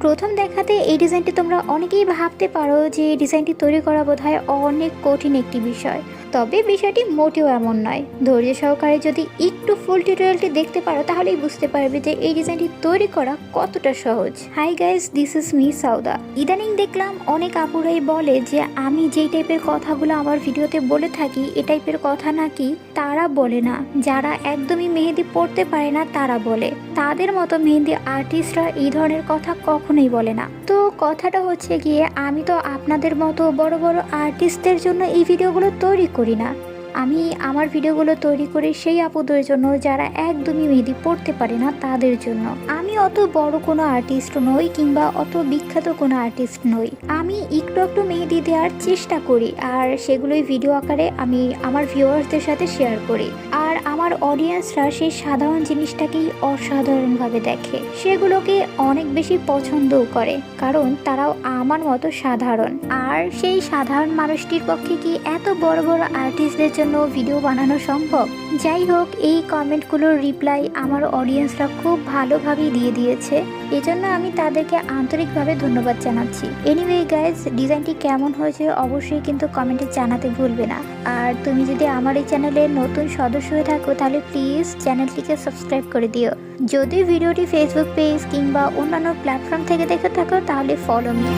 প্রথম দেখাতে এই ডিজাইনটি তোমরা অনেকেই ভাবতে পারো যে এই ডিজাইনটি তৈরি করা বোধহয় অনেক কঠিন একটি বিষয়, তবে বিষয়টি মোটেও এমন নয়। ধৈর্য সহকারে যদি একটু ফুল টিউটোরিয়ালটি দেখতে পারো তাহলেই বুঝতে পারবে যে এই ডিজাইনটি তৈরি করা কতটা সহজ। Hi guys, this is me Sawda. ইদানিং দেখলাম অনেক আপুরাই বলে যে আমি যেই টাইপের কথাগুলো আমার ভিডিওতে বলে থাকি এ টাইপের কথা নাকি তারা বলে না, যারা একদমই মেহেদি পড়তে পারে না তারা বলে। তাদের মতো মেহেদি আর্টিস্টরা এই ধরনের কথা কখনোই বলে না। তো কথাটা হচ্ছে গিয়ে আমি তো আপনাদের মতো বড় বড় আর্টিস্টদের জন্য এই ভিডিওগুলো তৈরি করি না। আমি আমার ভিডিওগুলো তৈরি করি সেই আপুদের জন্য যারা একদমই মেহেদি পড়তে পারে না তাদের জন্য। আমি অত বড় কোনো আর্টিস্ট নই কিংবা অত বিখ্যাত কোনো আর্টিস্ট নই। আমি একটু একটু মেহেদি দেওয়ার চেষ্টা করি আর সেগুলোই ভিডিও আকারে আমি আমার ভিউয়ার্সদের সাথে শেয়ার করি। আর আমার অডিয়েন্সরা সেই সাধারণ জিনিসটাকেই অসাধারণভাবে দেখে, সেগুলোকে অনেক বেশি পছন্দও করে, কারণ তারাও আমার মতো সাধারণ। আর সেই সাধারণ মানুষটির পক্ষে কি এত বড় বড় আর্টিস্টদের জন্য ভিডিও বানানো সম্ভব? যাই হোক, এই কমেন্টগুলোর রিপ্লাই আমার অডিয়েন্সরা খুব ভালোভাবেই দিয়ে দিয়েছে, এজন্য আমি তাদেরকে আন্তরিকভাবে ধন্যবাদ জানাচ্ছি। এনিওয়ে গাইজ, ডিজাইনটি কেমন হয়েছে অবশ্যই কিন্তু কমেন্টে জানাতে ভুলবে না। আর তুমি যদি আমার এই চ্যানেলের নতুন সদস্য হয়ে থাকো তাহলে প্লিজ চ্যানেলটিকে সাবস্ক্রাইব করে দিও। যদি ভিডিওটি ফেসবুক পেজ কিংবা অন্যান্য প্ল্যাটফর্ম থেকে দেখে থাকো তাহলে ফলো মি।